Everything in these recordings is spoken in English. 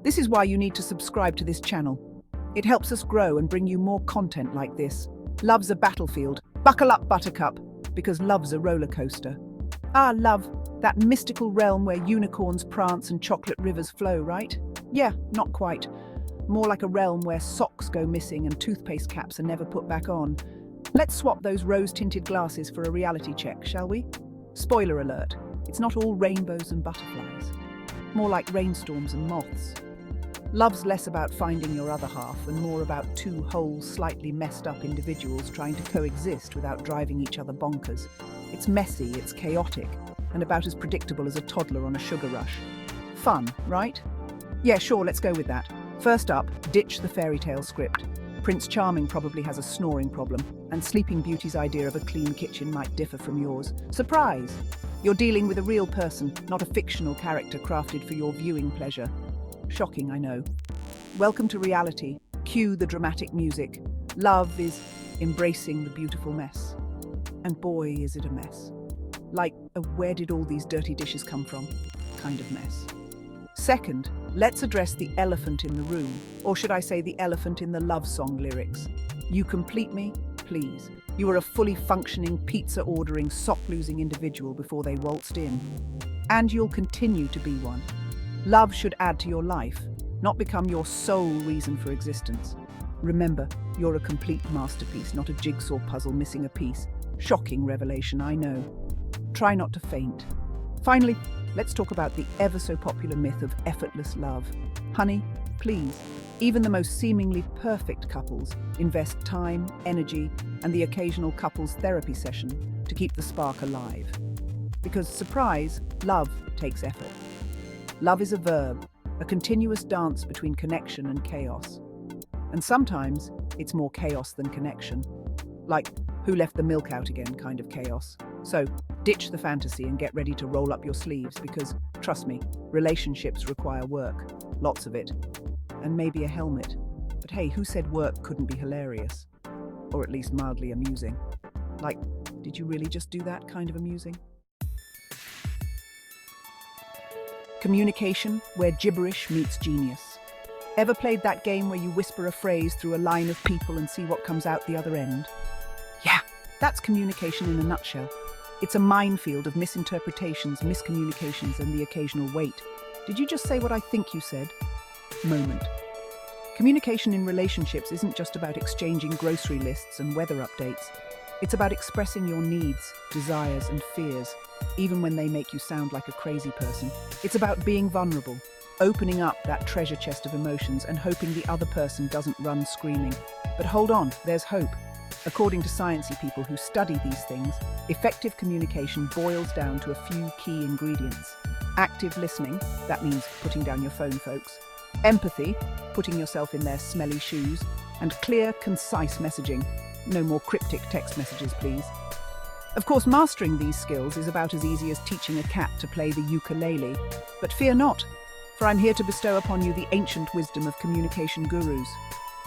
This is why you need to subscribe to this channel. It helps us grow and bring you more content like this. Love's a battlefield. Buckle up, Buttercup, because love's a roller coaster. Ah, love, that mystical realm where unicorns prance and chocolate rivers flow, right? Yeah, not quite. More like a realm where socks go missing and toothpaste caps are never put back on. Let's swap those rose-tinted glasses for a reality check, shall we? Spoiler alert, it's not all rainbows and butterflies. More like rainstorms and moths. Love's less about finding your other half and more about two whole, slightly messed up individuals trying to coexist without driving each other bonkers. It's messy, it's chaotic, and about as predictable as a toddler on a sugar rush. Fun, right? Yeah, sure, let's go with that. First up, ditch the fairy tale script. Prince Charming probably has a snoring problem, and Sleeping Beauty's idea of a clean kitchen might differ from yours. Surprise! You're dealing with a real person, not a fictional character crafted for your viewing pleasure. Shocking, I know. Welcome to reality. Cue the dramatic music. Love is embracing the beautiful mess. And boy, is it a mess. Like a where did all these dirty dishes come from kind of mess. Second, let's address the elephant in the room, or should I say the elephant in the love song lyrics. You complete me, please. You are a fully functioning, pizza-ordering, sock-losing individual before they waltzed in. And you'll continue to be one. Love should add to your life, not become your sole reason for existence. Remember, you're a complete masterpiece, not a jigsaw puzzle missing a piece. Shocking revelation, I know. Try not to faint. Finally, let's talk about the ever-so-popular myth of effortless love. Honey, please, even the most seemingly perfect couples invest time, energy, and the occasional couples therapy session to keep the spark alive. Because, surprise, love takes effort. Love is a verb, a continuous dance between connection and chaos. And sometimes it's more chaos than connection. Like, who left the milk out again kind of chaos. So, ditch the fantasy and get ready to roll up your sleeves because, trust me, relationships require work. Lots of it. And maybe a helmet. But hey, who said work couldn't be hilarious? Or at least mildly amusing? Like, did you really just do that kind of amusing? Communication, where gibberish meets genius. Ever played that game where you whisper a phrase through a line of people and see what comes out the other end? Yeah, that's communication in a nutshell. It's a minefield of misinterpretations, miscommunications, and the occasional wait. Did you just say what I think you said? Moment. Communication in relationships isn't just about exchanging grocery lists and weather updates. It's about expressing your needs, desires, and fears, even when they make you sound like a crazy person. It's about being vulnerable, opening up that treasure chest of emotions and hoping the other person doesn't run screaming. But hold on, there's hope. According to sciencey people who study these things, effective communication boils down to a few key ingredients. Active listening, that means putting down your phone, folks. Empathy, putting yourself in their smelly shoes. And clear, concise messaging. No more cryptic text messages, please. Of course, mastering these skills is about as easy as teaching a cat to play the ukulele. But fear not, for I'm here to bestow upon you the ancient wisdom of communication gurus.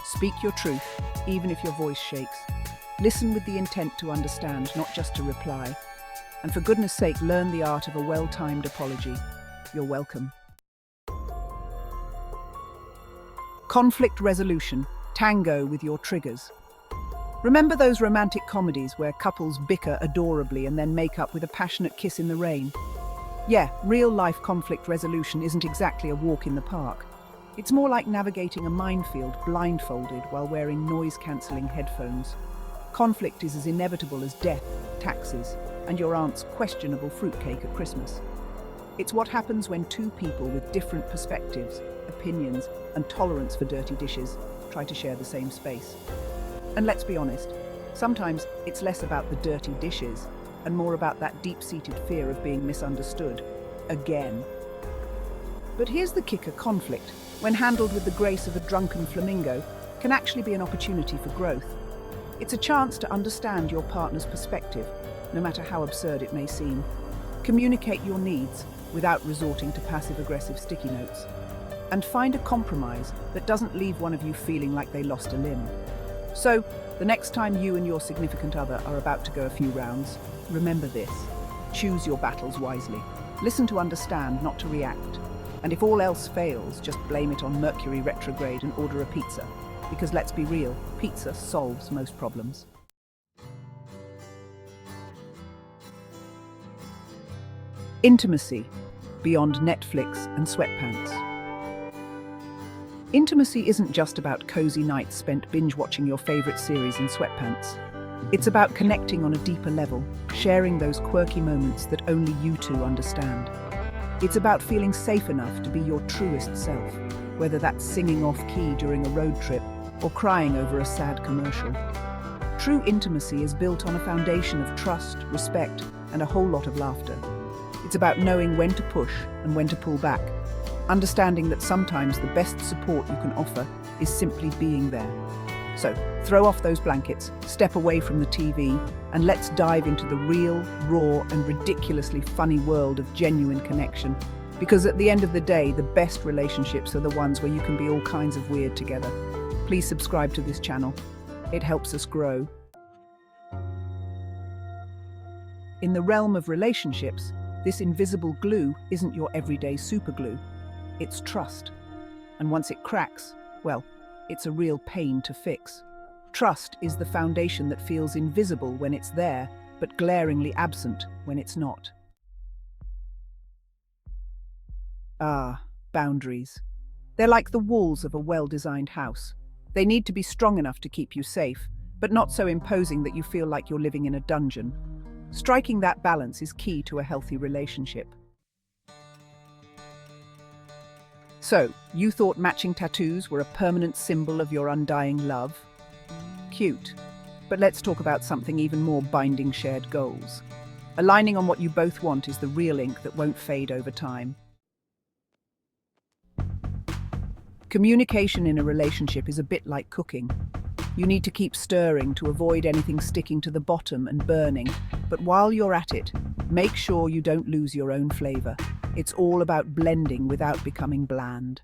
Speak your truth, even if your voice shakes. Listen with the intent to understand, not just to reply. And for goodness sake, learn the art of a well-timed apology. You're welcome. Conflict resolution. Tango with your triggers. Remember those romantic comedies where couples bicker adorably and then make up with a passionate kiss in the rain? Yeah, real-life conflict resolution isn't exactly a walk in the park. It's more like navigating a minefield blindfolded while wearing noise-cancelling headphones. Conflict is as inevitable as death, taxes, and your aunt's questionable fruitcake at Christmas. It's what happens when two people with different perspectives, opinions, and tolerance for dirty dishes try to share the same space. And let's be honest, sometimes it's less about the dirty dishes and more about that deep-seated fear of being misunderstood. Again. But here's the kicker: conflict, when handled with the grace of a drunken flamingo, can actually be an opportunity for growth. It's a chance to understand your partner's perspective, no matter how absurd it may seem. Communicate your needs without resorting to passive-aggressive sticky notes. And find a compromise that doesn't leave one of you feeling like they lost a limb. So, the next time you and your significant other are about to go a few rounds, remember this: choose your battles wisely. Listen to understand, not to react. And if all else fails, just blame it on Mercury retrograde and order a pizza. Because let's be real, pizza solves most problems. Intimacy, beyond Netflix and sweatpants. Intimacy isn't just about cozy nights spent binge-watching your favorite series in sweatpants. It's about connecting on a deeper level, sharing those quirky moments that only you two understand. It's about feeling safe enough to be your truest self, whether that's singing off-key during a road trip or crying over a sad commercial. True intimacy is built on a foundation of trust, respect, and a whole lot of laughter. It's about knowing when to push and when to pull back, understanding that sometimes the best support you can offer is simply being there. So, throw off those blankets, step away from the TV, and let's dive into the real, raw, and ridiculously funny world of genuine connection. Because at the end of the day, the best relationships are the ones where you can be all kinds of weird together. Please subscribe to this channel. It helps us grow. In the realm of relationships, this invisible glue isn't your everyday superglue. It's trust. And once it cracks, well, it's a real pain to fix. Trust is the foundation that feels invisible when it's there, but glaringly absent when it's not. Ah, boundaries. They're like the walls of a well-designed house. They need to be strong enough to keep you safe, but not so imposing that you feel like you're living in a dungeon. Striking that balance is key to a healthy relationship. So, you thought matching tattoos were a permanent symbol of your undying love? Cute. But let's talk about something even more binding: shared goals. Aligning on what you both want is the real ink that won't fade over time. Communication in a relationship is a bit like cooking. You need to keep stirring to avoid anything sticking to the bottom and burning. But while you're at it, make sure you don't lose your own flavor. It's all about blending without becoming bland.